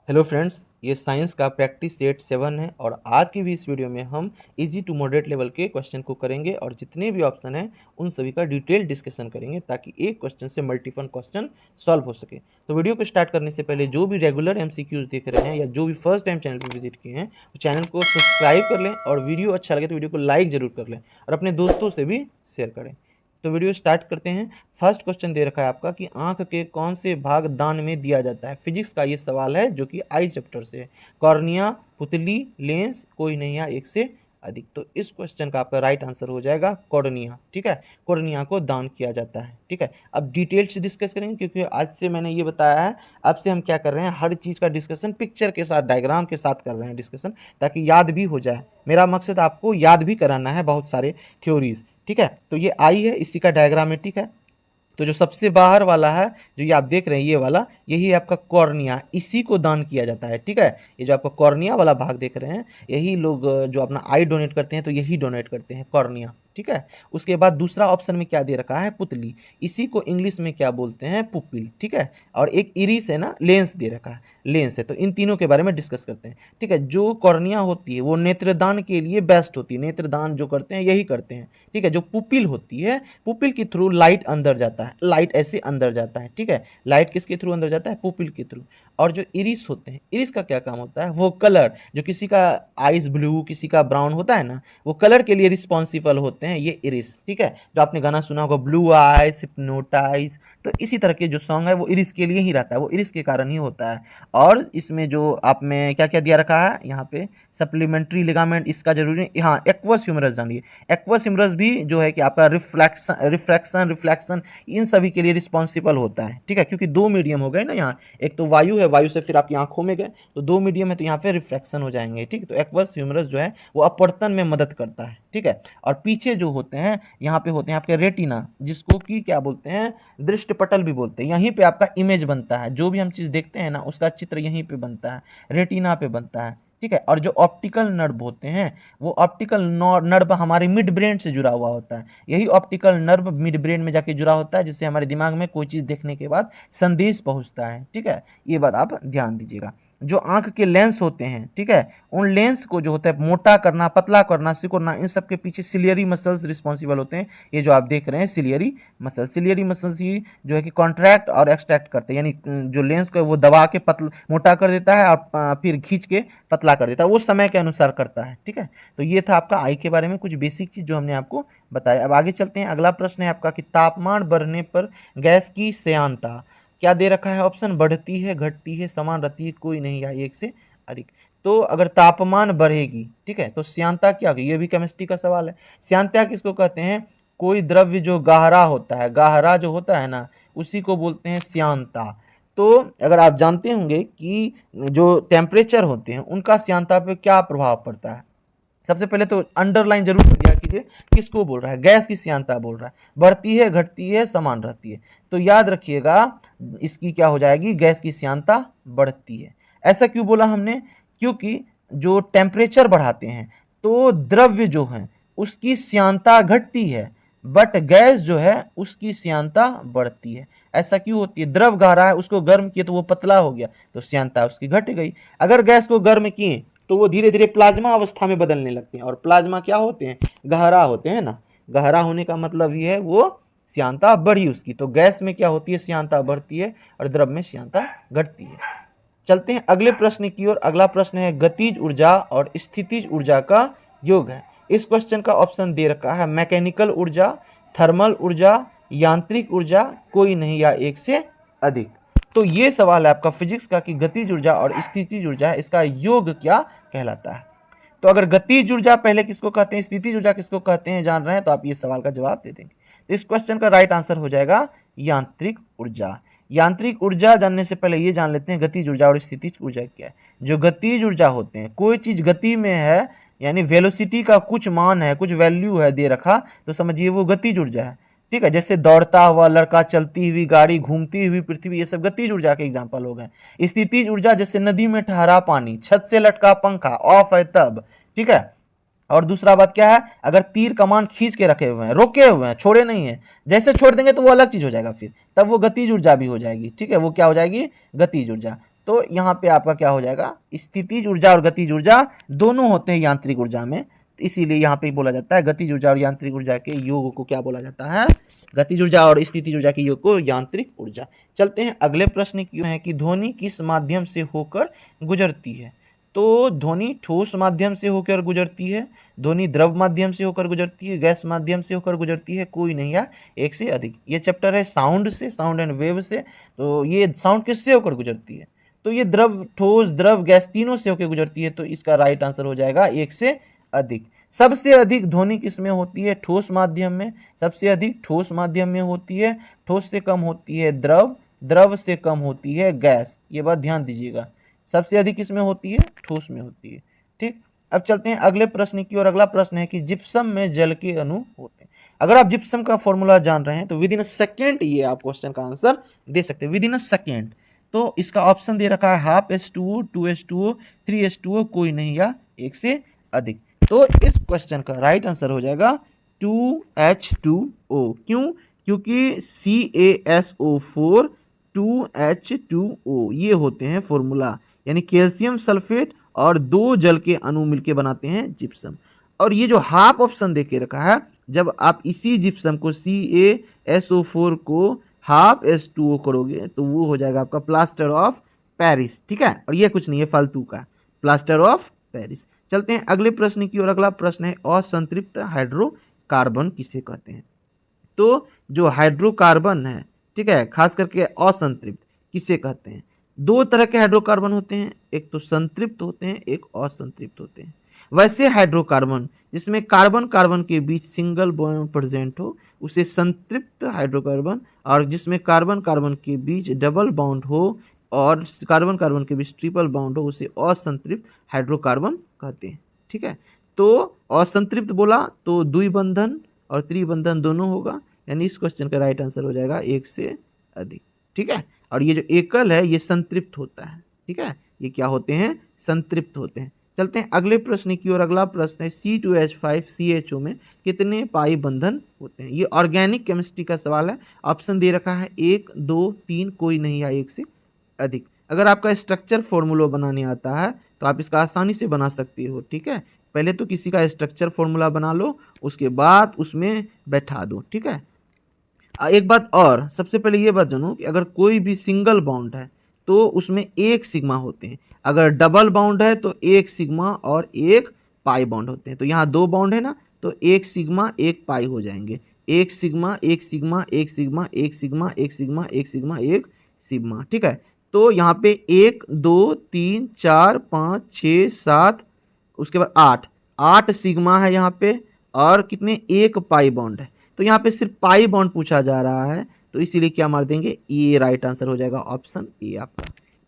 Hello friends, ये science का practice set 7 है और आज की भी इस वीडियो में हम इजी टू मॉडरेट लेवल के क्वेश्चन को करेंगे और जितने भी ऑप्शन हैं उन सभी का डिटेल डिस्कशन करेंगे ताकि एक क्वेश्चन से मल्टीपल क्वेश्चन सॉल्व हो सके। तो वीडियो को स्टार्ट करने से पहले जो भी रेगुलर एमसीक्यूज देख रहे हैं या जो भी फर्स्ट टाइम चैनल पर विजिट किए हैं तो चैनल को सब्सक्राइब कर लें और वीडियो अच्छा लगे तो वीडियो को लाइक ज़रूर कर लें और अपने दोस्तों से भी शेयर करें। तो वीडियो स्टार्ट करते हैं। फर्स्ट क्वेश्चन दे रखा है आपका कि आंख के कौन से भाग दान में दिया जाता है। फिजिक्स का ये सवाल है जो कि आई चैप्टर से है। कॉर्निया, पुतली, लेंस, कोई नहीं या एक से अधिक। तो इस क्वेश्चन का आपका राइट आंसर हो जाएगा कॉर्निया। ठीक है, कॉर्निया को दान किया जाता है। ठीक है, अब डिटेल से डिस्कस करेंगे क्योंकि आज से मैंने ये बताया है, अब से हम क्या कर रहे हैं, हर चीज़ का डिस्कशन पिक्चर के साथ, डायग्राम के साथ कर रहे हैं डिस्कशन, ताकि याद भी हो जाए। मेरा मकसद आपको याद भी कराना है बहुत सारे थ्योरीज। ठीक है, तो ये आई है, इसी का डायग्रामेटिक है। तो जो सबसे बाहर वाला है, जो ये आप देख रहे हैं ये वाला, यही है आपका कॉर्निया, इसी को दान किया जाता है। ठीक है, ये जो आपका कॉर्निया वाला भाग देख रहे हैं, यही लोग जो अपना आई डोनेट करते हैं तो यही डोनेट करते हैं, कॉर्निया। ठीक है, उसके बाद दूसरा ऑप्शन में क्या दे रखा है, पुतली, इसी को इंग्लिश में क्या बोलते हैं, पुपिल। ठीक है, और एक इरिस है ना, लेंस दे रखा है, लेंस है। तो इन तीनों के बारे में डिस्कस करते हैं। ठीक है, जो कॉर्निया होती है वो नेत्रदान के लिए बेस्ट होती है, नेत्रदान जो करते हैं यही करते हैं। ठीक है, जो पुपिल होती है, पुपिल के थ्रू लाइट अंदर जाता है, लाइट ऐसे अंदर जाता है। ठीक है, लाइट किसके थ्रू अंदर जाता है, पुपिल के थ्रू। और जो इरिस होते हैं, इरिस का क्या काम होता है, वो कलर, जो किसी का आइस ब्लू किसी का ब्राउन होता है ना, वो कलर के लिए रिस्पॉन्सिबल होते हैं ये इरिस। ठीक है, जो आपने गाना सुना होगा ब्लू आइस हिप्नोटाइज, तो इसी तरह के जो सॉन्ग है वो इरिस के लिए ही रहता है, वो इरिस के कारण ही होता है। और इसमें जो आप में क्या क्या दिया रखा है यहाँ पे, सप्लीमेंट्री लिगामेंट, इसका जरूरी है। हाँ, एक्वस ह्यूमरस जानिए, एक्वस ह्यूमरस भी जो है कि आपका रिफ्लेक्शन इन सभी के लिए रिस्पॉन्सिबल होता है। ठीक है, क्योंकि दो मीडियम हो गए ना यहाँ, एक तो वायु है, वायु से फिर आपकी आंखों में गए, तो दो मीडियम है तो यहाँ पे रिफ्लेक्शन हो जाएंगे। ठीक है, तो एक्वस ह्यूमरस जो है वो अपवर्तन में मदद करता है। ठीक है, और पीछे जो होते हैं यहाँ पे होते हैं आपके रेटिना, जिसको कि क्या बोलते हैं, दृष्टि पटल भी बोलते हैं। यहीं पे आपका इमेज बनता है, जो भी हम चीज़ देखते हैं ना उसका चित्र यहीं पे बनता है, रेटिना पे बनता है। ठीक है, और जो ऑप्टिकल नर्व होते हैं, वो ऑप्टिकल नर्व हमारे मिड ब्रेन से जुड़ा हुआ होता है। यही ऑप्टिकल नर्व मिड ब्रेन में जाके जुड़ा होता है, जिससे हमारे दिमाग में कोई चीज़ देखने के बाद संदेश पहुंचता है। ठीक है, ये बात आप ध्यान दीजिएगा। जो आंख के लेंस होते हैं, ठीक है, उन लेंस को जो होता है मोटा करना, पतला करना, सिकुड़ना, इन सब के पीछे सिलियरी मसल्स रिस्पॉन्सिबल होते हैं। ये जो आप देख रहे हैं सिलियरी मसल्स ही जो है कि कॉन्ट्रैक्ट और एक्सट्रैक्ट करते हैं, यानी जो लेंस को है वो दबा के पतला मोटा कर देता है और फिर खींच के पतला कर देता है, वो समय के अनुसार करता है। ठीक है, तो ये था आपका आई के बारे में कुछ बेसिक चीज़ जो हमने आपको बताया। अब आगे चलते हैं। अगला प्रश्न है आपका कि तापमान बढ़ने पर गैस की श्यानता क्या दे रखा है ऑप्शन, बढ़ती है, घटती है, समान रहती है, कोई नहीं या एक से अधिक। तो अगर तापमान बढ़ेगी, ठीक है, तो श्यानता क्या होगी, ये भी केमिस्ट्री का सवाल है। श्यानता किसको कहते हैं, कोई द्रव्य जो गाहरा होता है, गाहरा जो होता है ना, उसी को बोलते हैं श्यानता। तो अगर आप जानते होंगे कि जो टेम्परेचर होते हैं उनका श्यानता पे क्या प्रभाव पड़ता है, सबसे पहले तो अंडरलाइन जरूर कर दिया कीजिए, किसको बोल रहा है, गैस की श्यानता बोल रहा है। बढ़ती है, घटती है, समान रहती है, तो याद रखिएगा इसकी क्या हो जाएगी, गैस की श्यानता बढ़ती है। ऐसा क्यों बोला हमने, क्योंकि जो टेम्परेचर बढ़ाते हैं तो द्रव्य जो है उसकी श्यानता घटती है, बट गैस जो है उसकी श्यानता बढ़ती है। ऐसा क्यों होती है, द्रव गाढ़ा है, उसको गर्म किए तो वो पतला हो गया, तो श्यानता उसकी घट गई। अगर गैस को गर्म किए तो वो धीरे धीरे प्लाज्मा अवस्था में बदलने लगते हैं, और प्लाज्मा क्या होते हैं, गहरा होते हैं ना। गहरा होने का मतलब ये है वो श्यानता बढ़ी उसकी। तो गैस में क्या होती है, श्यानता बढ़ती है, और द्रव में श्यानता घटती है। चलते हैं अगले प्रश्न की ओर। अगला प्रश्न है गतिज ऊर्जा और स्थितिज ऊर्जा का योग है। इस क्वेश्चन का ऑप्शन दे रखा है मैकेनिकल ऊर्जा, थर्मल ऊर्जा, यांत्रिक ऊर्जा, कोई नहीं या एक से अधिक। तो ये सवाल है आपका फिजिक्स का कि गतिज ऊर्जा और स्थितिज ऊर्जा है, इसका योग क्या कहलाता है। तो अगर गतिज ऊर्जा पहले किसको कहते हैं, स्थितिज ऊर्जा किसको कहते हैं जान रहे हैं, तो आप ये सवाल का जवाब दे देंगे। तो इस क्वेश्चन का राइट आंसर हो जाएगा यांत्रिक ऊर्जा। यांत्रिक ऊर्जा जानने से पहले ये जान लेते हैं गतिज ऊर्जा और स्थितिज ऊर्जा क्या है। जो गतिज ऊर्जा होते हैं, कोई चीज गति में है, यानी वेलोसिटी का कुछ मान है, कुछ वैल्यू है दे रखा, तो समझिए वो गतिज ऊर्जा है। ठीक है, जैसे दौड़ता हुआ लड़का, चलती हुई गाड़ी, घूमती हुई पृथ्वी, ये सब गतिज ऊर्जा के एग्जांपल हो गए। स्थितिज ऊर्जा जैसे नदी में ठहरा पानी, छत से लटका पंखा, ऑफ है तब। ठीक है, और दूसरा बात क्या है, अगर तीर कमान खींच के रखे हुए हैं, रोके हुए हैं, छोड़े नहीं है, जैसे छोड़ देंगे तो वो अलग चीज हो जाएगा, फिर तब वो गतिज ऊर्जा भी हो जाएगी। ठीक है, वो क्या हो जाएगी, गतिज ऊर्जा। तो यहाँ पे आपका क्या हो जाएगा, स्थितिज ऊर्जा और गतिज ऊर्जा दोनों होते हैं यांत्रिक ऊर्जा में, इसीलिए यहाँ पे बोला जाता है गतिज ऊर्जा और यांत्रिक ऊर्जा के योग को क्या बोला जाता है, गतिज ऊर्जा और स्थितिज ऊर्जा के योग को यांत्रिक ऊर्जा। चलते हैं अगले प्रश्न की है कि ध्वनि किस माध्यम से होकर गुजरती है। तो ध्वनि ठोस माध्यम से होकर गुजरती है, ध्वनि द्रव माध्यम से होकर गुजरती है, गैस माध्यम से होकर गुजरती है, कोई नहीं या एक से अधिक। ये चैप्टर है साउंड से, साउंड एंड वेव से। तो ये साउंड किससे होकर गुजरती है, तो ये द्रव, ठोस, द्रव, गैस तीनों से होकर गुजरती है। तो इसका राइट आंसर हो जाएगा एक से अधिक। सबसे अधिक ध्वनि किसमें होती है, ठोस माध्यम में, सबसे अधिक ठोस माध्यम में होती है। ठोस से कम होती है द्रव, द्रव से कम होती है गैस, ये बात ध्यान दीजिएगा। सबसे अधिक किसमें होती है, ठोस में होती है। ठीक, अब चलते हैं अगले प्रश्न की ओर। अगला प्रश्न है कि जिप्सम में जल के अणु होते हैं। अगर आप जिप्सम का फॉर्मूला जान रहे हैं तो विद इन अ सेकेंड ये आप क्वेश्चन का आंसर दे सकते हैं, विद इन अ सेकेंड। तो इसका ऑप्शन दे रखा है हाफ H2O, 2H2O, 3H2O, कोई नहीं या एक से अधिक। तो इस क्वेश्चन का राइट आंसर हो जाएगा 2H2O। क्यों, क्योंकि CaSO4 2H2O ये होते हैं फॉर्मूला, यानी कैल्शियम सल्फेट और दो जल के अणु मिलके बनाते हैं जिप्सम। और ये जो हाफ ऑप्शन दे के रखा है, जब आप इसी जिप्सम को CaSO4 को हाफ H2O करोगे तो वो हो जाएगा आपका प्लास्टर ऑफ पेरिस। ठीक है, और ये कुछ नहीं है फालतू का, प्लास्टर ऑफ पेरिस। चलते हैं अगले प्रश्न की ओर। अगला प्रश्न है असंतृप्त हाइड्रोकार्बन किसे कहते हैं। तो जो हाइड्रोकार्बन है, ठीक है, खास करके असंतृप्त किसे कहते हैं। दो तरह के हाइड्रोकार्बन होते हैं, एक तो संतृप्त होते हैं, एक असंतृप्त होते हैं। वैसे हाइड्रोकार्बन जिसमें कार्बन कार्बन के बीच सिंगल बॉन्ड प्रेजेंट हो उसे संतृप्त हाइड्रोकार्बन, और जिसमें कार्बन कार्बन के बीच डबल बॉन्ड हो और कार्बन कार्बन के बीच ट्रिपल बॉन्ड हो उसे असंतृप्त हाइड्रोकार्बन कहते हैं। ठीक है, तो असंतृप्त बोला तो द्विबंधन और त्रिबंधन दोनों होगा, यानी इस क्वेश्चन का राइट आंसर हो जाएगा एक से अधिक। ठीक है, और ये जो एकल है ये संतृप्त होता है। ठीक है, ये क्या होते हैं, संतृप्त होते हैं। चलते हैं अगले प्रश्न की ओर। अगला प्रश्न है C2H5CHO में कितने पाई बंधन होते हैं। ये ऑर्गेनिक केमिस्ट्री का सवाल है। ऑप्शन दे रखा है 1, 2, 3, कोई नहीं या एक से अधिक। अगर आपका स्ट्रक्चर फॉर्मूला बनाने आता है तो आप इसका आसानी से बना सकते हो। ठीक है, पहले तो किसी का स्ट्रक्चर फॉर्मूला बना लो, उसके बाद उसमें बैठा दो। ठीक है, एक बात और, सबसे पहले ये बात जानो कि अगर कोई भी सिंगल बाउंड है तो उसमें एक सिग्मा होते हैं, अगर डबल बाउंड है तो एक सिग्मा और एक पाई बाउंड होते हैं। तो यहाँ दो बाउंड है ना, तो एक सिग्मा एक पाई हो जाएंगे, एक सिग्मा एक सिग्मा एक सिग्मा एक सिग्मा एक सिग्मा एक सिग्मा एक सिग्मा। ठीक है, तो यहाँ पे 1, 2, 3, 4, 5, 6, 7, उसके बाद 8 सिग्मा है यहाँ पे, और कितने, एक पाई बॉन्ड है। तो यहाँ पे सिर्फ पाई बॉन्ड पूछा जा रहा है, तो इसीलिए क्या मार देंगे, ये राइट आंसर हो जाएगा ऑप्शन ए आपका।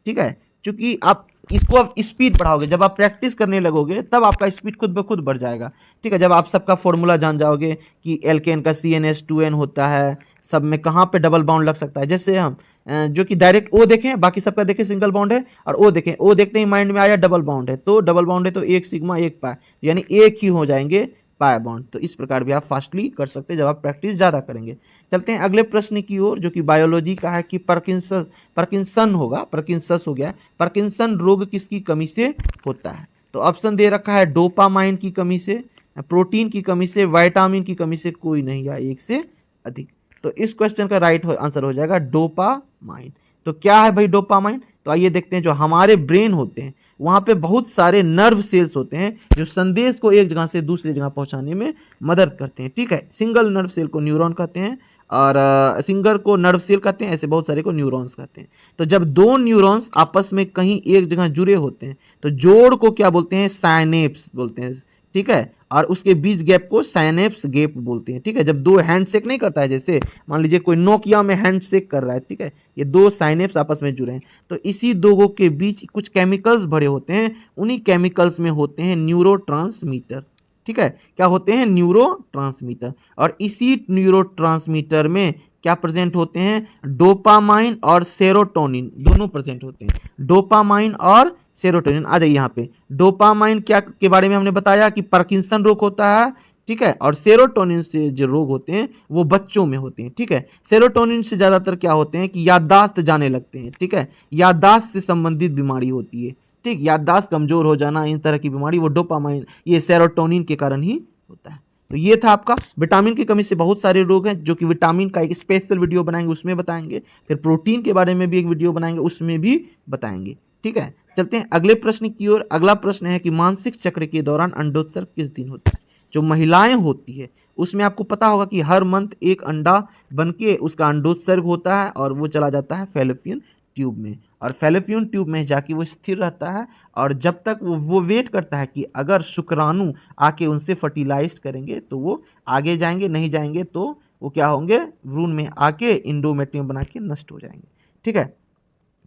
ठीक है, क्योंकि आप इसको अब स्पीड बढ़ाओगे, जब आप प्रैक्टिस करने लगोगे तब आपका स्पीड खुद ब खुद बढ़ जाएगा। ठीक है, जब आप सबका फॉर्मूला जान जाओगे कि एल्केन का CnH2n होता है, सब में कहाँ पे डबल बाउंड लग सकता है। जैसे हम जो कि डायरेक्ट ओ देखें, बाकी सबका देखें सिंगल बाउंड है, और ओ देखें, ओ देखते ही माइंड में आया डबल बाउंड है, तो डबल बाउंड है तो एक सिग्मा एक पाई, यानी एक ही हो जाएंगे पाई बॉन्ड। तो इस प्रकार भी आप फास्टली कर सकते हैं जब आप प्रैक्टिस ज़्यादा करेंगे। चलते हैं अगले प्रश्न की ओर, जो कि बायोलॉजी का है कि पार्किंसन होगा, पार्किंसंस हो गया, पार्किंसन रोग किसकी कमी से होता है। तो ऑप्शन दे रखा है डोपामाइन की कमी से, प्रोटीन की कमी से, विटामिन की कमी से, कोई नहीं या एक से अधिक। तो इस क्वेश्चन का राइट आंसर हो जाएगा डोपामाइन। तो क्या है भाई डोपामाइन, तो आइए देखते हैं। जो हमारे ब्रेन होते हैं वहाँ पे बहुत सारे नर्व सेल्स होते हैं जो संदेश को एक जगह से दूसरी जगह पहुँचाने में मदद करते हैं। ठीक है, सिंगल नर्व सेल को न्यूरॉन कहते हैं, और सिंगर को नर्व सेल कहते हैं, ऐसे बहुत सारे को न्यूरॉन्स कहते हैं। तो जब दो न्यूरॉन्स आपस में कहीं एक जगह जुड़े होते हैं तो जोड़ को क्या बोलते हैं, साइनेप्स बोलते हैं। ठीक है, और उसके बीच गैप को साइनेप्स गैप बोलते हैं। ठीक है, जब दो हैंडशेक नहीं करता है, जैसे मान लीजिए कोई नोकिया में हैंडशेक कर रहा है, ठीक है, ये दो साइनेप्स आपस में जुड़े हैं, तो इसी दो के बीच कुछ केमिकल्स भरे होते हैं, उन्हीं केमिकल्स में होते हैं न्यूरोट्रांसमीटर। ठीक है, क्या होते हैं, न्यूरोट्रांसमीटर। और इसी न्यूरोट्रांसमीटर में क्या प्रेजेंट होते हैं, डोपामाइन और सेरोटोनिन दोनों प्रेजेंट होते हैं। डोपामाइन और सेरोटोनिन, आ जाइए यहाँ पे। डोपामाइन क्या के बारे में हमने बताया कि पार्किंसन रोग होता है, ठीक है। और सेरोटोनिन से जो रोग होते हैं वो बच्चों में होते हैं, ठीक है। सेरोटोनिन से ज़्यादातर क्या होते हैं कि याददाश्त जाने लगते हैं, ठीक है, याददाश्त से संबंधित बीमारी होती है, ठीक, याददाश्त कमजोर हो जाना, इन तरह की बीमारी वो डोपामाइन, ये सेरोटोनिन के कारण ही होता है। तो ये था आपका विटामिन की कमी से बहुत सारे रोग हैं, जो कि विटामिन का एक स्पेशल वीडियो बनाएंगे उसमें बताएंगे, फिर प्रोटीन के बारे में भी एक वीडियो बनाएंगे उसमें भी बताएंगे, ठीक है। चलते हैं अगले प्रश्न की ओर। अगला प्रश्न है कि मासिक चक्र के दौरान अंडोत्सर्ग किस दिन होता है। जो महिलाएं होती है उसमें आपको पता होगा कि हर मंथ एक अंडा बनके उसका अंडोत्सर्ग होता है और वो चला जाता है फैलोपियन ट्यूब में, और फैलोपियन ट्यूब में जाके वो स्थिर रहता है, और जब तक वो वेट करता है कि अगर शुक्राणु आके उनसे फर्टिलाइज करेंगे तो वो आगे जाएंगे, नहीं जाएंगे तो वो क्या होंगे, भ्रूण में आके इंडोमेट्रियम बना के नष्ट हो जाएंगे, ठीक है।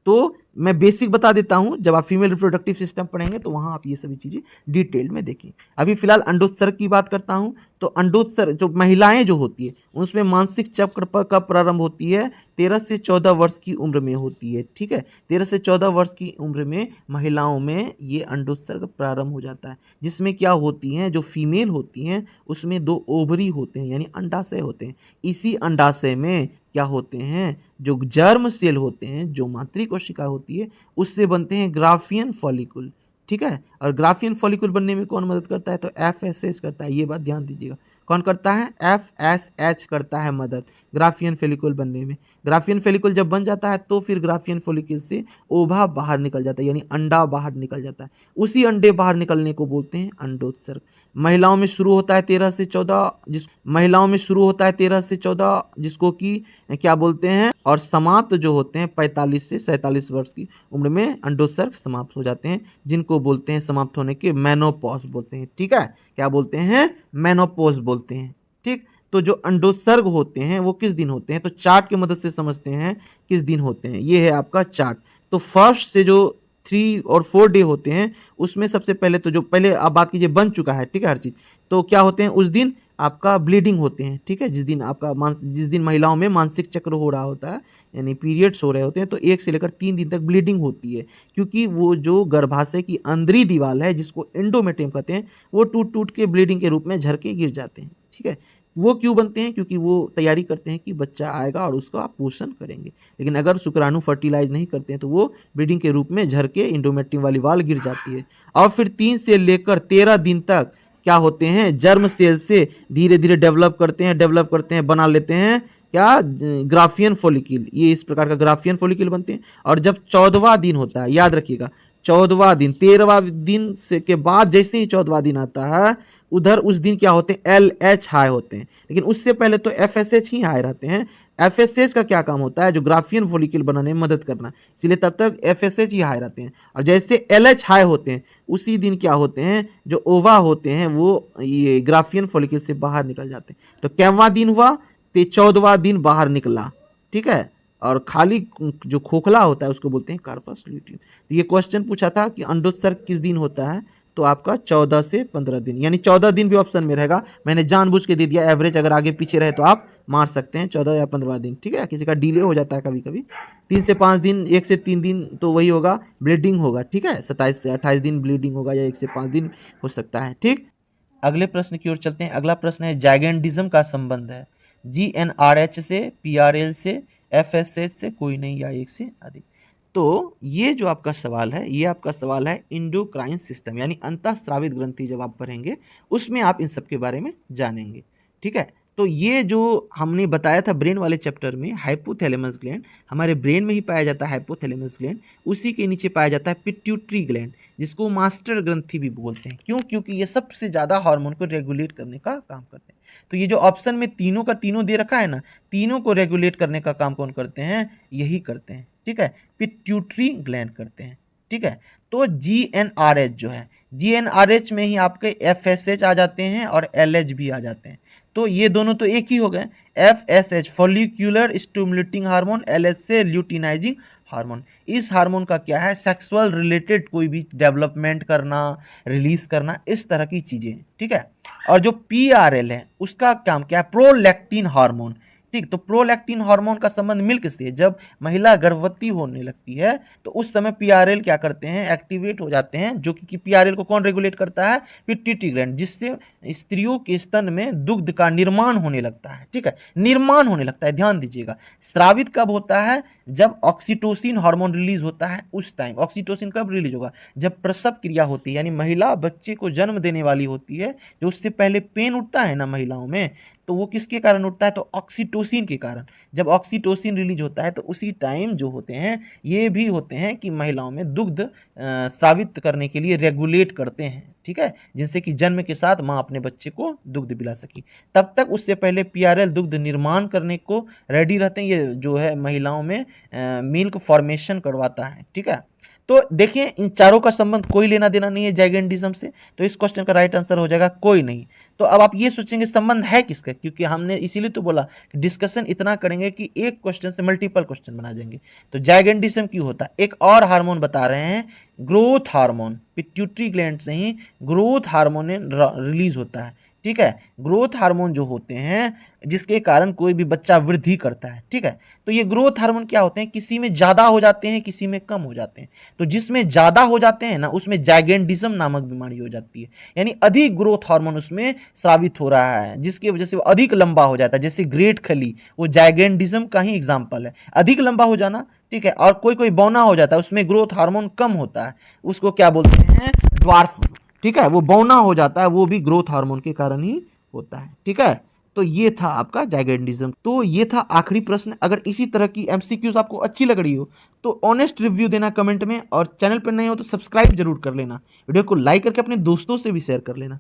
तो मैं बेसिक बता देता हूं, जब आप फीमेल रिप्रोडक्टिव सिस्टम पढ़ेंगे तो वहां आप ये सभी चीजें डिटेल में देखें। अभी फिलहाल अंडोत्सर्ग की बात करता हूं। तो अंडोत्सर्ग जो महिलाएं जो होती है उसमें मासिक चक्र कब प्रारंभ होती है, 13 से 14 वर्ष की उम्र में होती है, ठीक है। 13 से 14 वर्ष की उम्र में महिलाओं में ये अंडोत्सर्ग प्रारंभ हो जाता है, जिसमें क्या होती हैं, जो फीमेल होती हैं उसमें 2 ओवरी होते हैं यानी अंडाशय होते हैं। इसी अंडाशय में क्या होते हैं, जो जर्म सेल होते हैं, जो मातृ कोशिका होती है, उससे बनते हैं ग्राफियन फॉलिकुल, ठीक है। और ग्राफियन फॉलिकुल बनने में कौन मदद करता है, तो FSH करता है, ये बात ध्यान दीजिएगा। कौन करता है, FSH करता है मदद ग्राफियन फॉलिकुल बनने में। ग्राफियन फॉलिकुल जब बन जाता है तो फिर ग्राफियन फॉलिकुल से ओवा बाहर निकल जाता है यानी अंडा बाहर निकल जाता है। उसी अंडे बाहर निकलने को बोलते हैं अंडोत्सर्ग। महिलाओं में शुरू होता है 13 से 14, जिसको कि क्या बोलते हैं, और समाप्त जो होते हैं 45 से 47 वर्ष की उम्र में अंडोत्सर्ग समाप्त हो जाते हैं, जिनको बोलते हैं समाप्त होने के मेनोपॉज बोलते हैं, ठीक है। क्या बोलते हैं, मेनोपॉज बोलते हैं, ठीक। तो जो अंडोत्सर्ग होते हैं वो किस दिन होते हैं, तो चार्ट की मदद से समझते हैं किस दिन होते हैं। ये है आपका चार्ट। तो फर्स्ट से जो 3 और 4 डे होते हैं उसमें सबसे पहले तो जो पहले आप बात कीजिए बन चुका है, ठीक है, हर चीज़। तो क्या होते हैं उस दिन आपका ब्लीडिंग होते हैं, ठीक है, जिस दिन महिलाओं में मासिक चक्र हो रहा होता है यानी पीरियड्स हो रहे होते हैं, तो 1 से लेकर 3 दिन तक ब्लीडिंग होती है, क्योंकि वो जो गर्भाशय की अंदरी दीवार है जिसको एंडोमेट्रियम कहते हैं वो टूट टूट के ब्लीडिंग के रूप में झर के गिर जाते हैं, ठीक है। वो क्यों बनते हैं, क्योंकि वो तैयारी करते हैं कि बच्चा आएगा और उसका आप पोषण करेंगे। लेकिन अगर शुक्राणु फर्टिलाइज नहीं करते हैं तो वो ब्रीडिंग के रूप में झर के इंडोमेट्रियम वाली वाल गिर जाती है। और फिर 3 से लेकर 13 दिन तक क्या होते हैं, जर्म सेल से धीरे धीरे डेवलप करते हैं, बना लेते हैं क्या, ग्राफियन फॉलिकल। ये इस प्रकार का ग्राफियन फॉलिकल बनते हैं। और जब 14वां दिन होता है, याद रखिएगा 14वां दिन, 13वां दिन से के बाद जैसे ही 14वां दिन आता है उधर उस दिन क्या होते हैं, LH हाई होते हैं। लेकिन उससे पहले तो FSH ही हाई रहते हैं। FSH का क्या काम होता है, जो ग्राफियन फॉलिकल बनाने में मदद करना, इसलिए तब तक FSH ही हाई रहते हैं। और जैसे LH हाई होते हैं उसी दिन क्या होते हैं, जो ओवा होते हैं वो ये ग्राफियन फॉलिकल से बाहर निकल जाते हैं। तो कैवां दिन हुआ, तो 14वां दिन बाहर निकला, ठीक है। और खाली जो खोखला होता है उसको बोलते हैं कार्पस ल्यूटियम। तो ये क्वेश्चन पूछा था कि अंडोत्सर्ग किस दिन होता है, तो आपका 14 से 15 दिन, यानी 14 दिन भी ऑप्शन में रहेगा। मैंने जानबूझ के दे दिया एवरेज, अगर आगे पीछे रहे तो आप मार सकते हैं 14 या 15 दिन, ठीक है। किसी का डिले हो जाता है कभी कभी 3 से 5 दिन, 1 से 3 दिन तो वही होगा, ब्लीडिंग होगा, ठीक है। 27 से 28 दिन ब्लीडिंग होगा या 1 से 5 दिन हो सकता है, ठीक। अगले प्रश्न की ओर चलते हैं। अगला प्रश्न है जाइगेंटिज्म का संबंध है GnRH से, PRL से, FSH से कोई नहीं या एक से अधिक। तो ये जो आपका सवाल है, ये आपका सवाल है इंडोक्राइन सिस्टम यानी अंतःस्रावित ग्रंथि। जब आप पढ़ेंगे उसमें आप इन सब के बारे में जानेंगे, ठीक है। तो ये जो हमने बताया था ब्रेन वाले चैप्टर में, हाइपोथैलेमस ग्लैंड हमारे ब्रेन में ही पाया जाता है, हाइपोथैलेमस ग्लैंड। उसी के नीचे पाया जाता है पिट्यूटरी ग्लैंड, जिसको मास्टर ग्रंथि भी बोलते हैं। क्यों, क्योंकि ये सबसे ज़्यादा हार्मोन को रेगुलेट करने का काम करते हैं। तो ये जो ऑप्शन में तीनों का तीनों दे रखा है ना, तीनों को रेगुलेट करने का काम कौन करते हैं, यही करते हैं, ठीक है, पिट्यूटरी ग्लैंड करते हैं, ठीक है। तो GnRH जो है, GnRH में ही आपके FSH आ जाते हैं और LH भी आ जाते हैं। तो ये दोनों तो एक ही हो गए। FSH follicular stimulating hormone, LH से ल्यूटिनाइजिंग हार्मोन। इस हार्मोन का क्या है, सेक्सुअल रिलेटेड कोई भी डेवलपमेंट करना, रिलीज करना, इस तरह की चीजें, ठीक है। और जो PRL है उसका काम क्या है, प्रोलैक्टिन हार्मोन, ठीक। तो प्रोलैक्टिन हार्मोन का संबंध मिल्क से, जब महिला गर्भवती होने लगती है तो उस समय पीआरएल क्या करते हैं, एक्टिवेट हो जाते हैं, जो कि पीआरएल को कौन रेगुलेट करता है, पिट्यूटरी ग्लैंड, जिससे स्त्रियों के स्तन में दुग्ध का निर्माण होने लगता है। ठीक है, निर्माण होने लगता है, ध्यान दीजिएगा। स्रावित कब होता है, जब ऑक्सीटोसिन हार्मोन रिलीज होता है उस टाइम। ऑक्सीटोसिन कब रिलीज होगा, जब प्रसव क्रिया होती है, यानी महिला बच्चे को जन्म देने वाली होती है, जो उससे पहले पेन उठता है ना महिलाओं में, तो वो किसके कारण उठता है, तो ऑक्सीटोसिन के कारण। जब ऑक्सीटोसिन रिलीज होता है तो उसी टाइम जो होते हैं ये भी होते हैं कि महिलाओं में दुग्ध स्रावित करने के लिए रेगुलेट करते हैं। ठीक है, जिनसे कि जन्म के साथ माँ अपने बच्चे को दुग्ध पिला सकी। तब तक उससे पहले पीआरएल दुग्ध निर्माण करने को रेडी रहते हैं। ये जो है महिलाओं में मिल्क फॉर्मेशन करवाता है। ठीक है, तो देखिए इन चारों का संबंध कोई लेना देना नहीं है जाइगेंटिज्म से, तो इस क्वेश्चन का राइट आंसर हो जाएगा कोई नहीं। तो अब आप ये सोचेंगे संबंध है किसका, क्योंकि हमने इसीलिए तो बोला कि डिस्कशन इतना करेंगे कि एक क्वेश्चन से मल्टीपल क्वेश्चन बना देंगे। तो जाइगेंटिज्म क्यों होता है, एक और हार्मोन बता रहे हैं, ग्रोथ हार्मोन, पिट्यूटरी ग्लैंड से ही ग्रोथ हार्मोन रिलीज होता है। ठीक है, ग्रोथ हार्मोन जो होते हैं जिसके कारण कोई भी बच्चा वृद्धि करता है। ठीक है, तो ये ग्रोथ हार्मोन क्या होते हैं, किसी में ज्यादा हो जाते हैं, किसी में कम हो जाते हैं। तो जिसमें ज्यादा हो जाते हैं ना उसमें जाइगेंटिज्म नामक बीमारी हो जाती है, यानी अधिक ग्रोथ हार्मोन उसमें स्रावित हो रहा है, जिसकी वजह से वो अधिक लंबा हो जाता है। जैसे ग्रेट खली, वो जाइगेंटिज्म का ही एग्जाम्पल है, अधिक लंबा हो जाना। ठीक है, और कोई कोई बौना हो जाता है, उसमें ग्रोथ हार्मोन कम होता है, उसको क्या बोलते हैं, ड्वार्फ। ठीक है, वो बौना हो जाता है, वो भी ग्रोथ हार्मोन के कारण ही होता है। ठीक है, तो ये था आपका जाइगेंटिज्म। तो ये था आखिरी प्रश्न। अगर इसी तरह की एमसीक्यूज आपको अच्छी लग रही हो तो ऑनेस्ट रिव्यू देना कमेंट में, और चैनल पर नए हो तो सब्सक्राइब जरूर कर लेना, वीडियो को लाइक करके अपने दोस्तों से भी शेयर कर लेना।